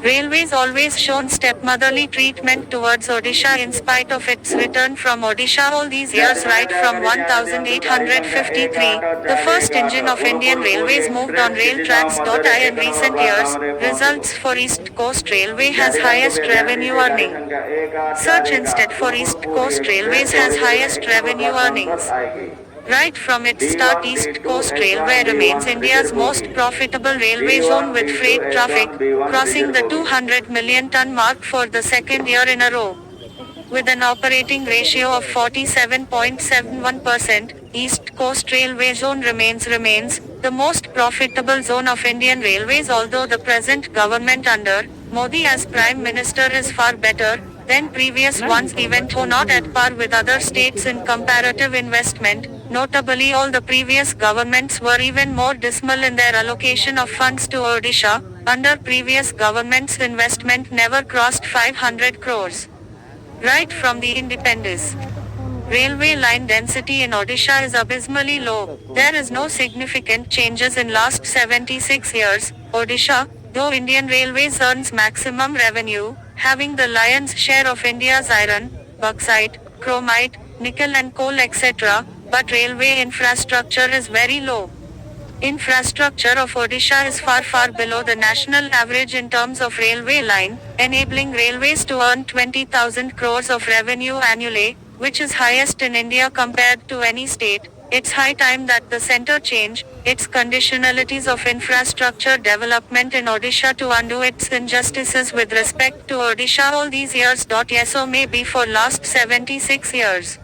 Railways always shown stepmotherly treatment towards Odisha in spite of its return from Odisha all these years right from 1853. The first engine of Indian Railways moved on rail tracks. I in recent years, results for East Coast Railway has highest revenue earning. Search instead for East Coast Railways has highest revenue earnings. Right from its start, East Coast Railway remains India's most profitable railway zone with freight traffic crossing the 200 million ton mark for the second year in a row. With an operating ratio of 47.71%, East Coast Railway Zone remains the most profitable zone of Indian Railways, although the present government under Modi as Prime Minister is far better than previous ones, even though not at par with other states in comparative investment. Notably, all the previous governments were even more dismal in their allocation of funds to Odisha. Under previous governments, investment never crossed 500 crores. Right from the independence. Railway line density in Odisha is abysmally low. There is no significant changes in last 76 years. Odisha, though Indian Railways earns maximum revenue, having the lion's share of India's iron, bauxite, chromite, nickel and coal etc., but railway infrastructure is very low. Infrastructure of Odisha is far below the national average in terms of railway line, enabling railways to earn 20,000 crores of revenue annually, which is highest in India compared to any state. It's high time that the center change its conditionalities of infrastructure development in Odisha to undo its injustices with respect to Odisha all these years. Yes, or maybe for last 76 years.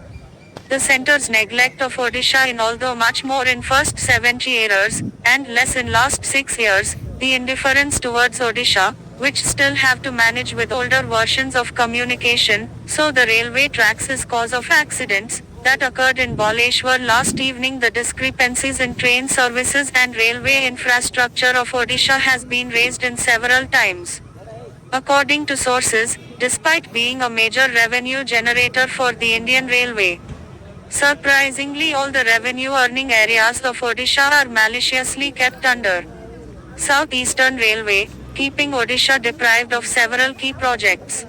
The center's neglect of Odisha in although much more in first 70 years, and less in last 6 years, the indifference towards Odisha, which still have to manage with older versions of communication, so the railway tracks is cause of accidents, that occurred in Baleshwar last evening. The discrepancies in train services and railway infrastructure of Odisha has been raised in several times. According to sources, despite being a major revenue generator for the Indian Railway, surprisingly, all the revenue earning areas of Odisha are maliciously kept under Southeastern Railway, keeping Odisha deprived of several key projects.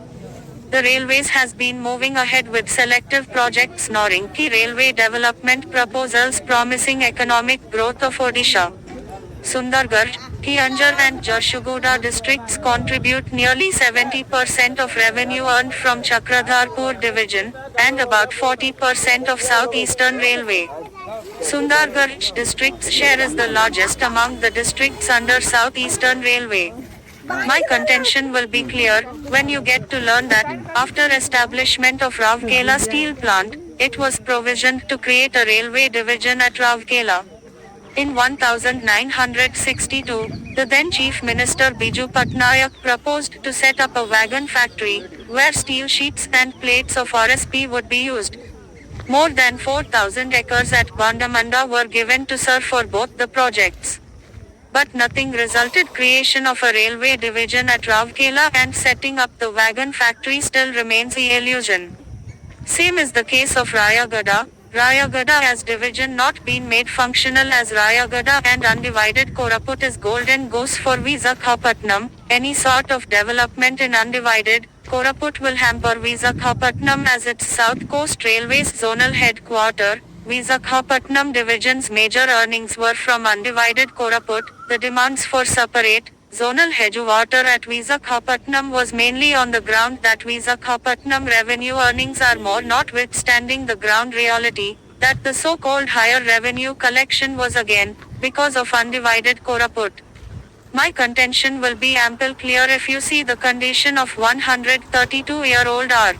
The railways has been moving ahead with selective projects ignoring key railway development proposals promising economic growth of Odisha. Sundargarh, Kianjar and Jharsuguda districts contribute nearly 70% of revenue earned from Chakradharpur division, and about 40% of Southeastern Railway. Sundargarh district's share is the largest among the districts under Southeastern Railway. My contention will be clear when you get to learn that, after establishment of Rourkela steel plant, it was provisioned to create a railway division at Rourkela. In 1962, the then Chief Minister Biju Patnaik proposed to set up a wagon factory, where steel sheets and plates of RSP would be used. More than 4,000 acres at Bandamanda were given to serve for both the projects. But nothing resulted. Creation of a railway division at Rourkela and setting up the wagon factory still remains an illusion. Same is the case of Rayagada. Rayagada as division not been made functional as Rayagada and undivided Koraput is golden goose for Visakhapatnam. Any sort of development in undivided Koraput will hamper Visakhapatnam as its South Coast Railways zonal headquarter. Visakhapatnam division's major earnings were from undivided Koraput. The demands for separate zonal headquarter at Visakhapatnam was mainly on the ground that Visakhapatnam revenue earnings are more, notwithstanding the ground reality that the so-called higher revenue collection was again because of undivided Koraput. My contention will be ample clear if you see the condition of 132-year-old R.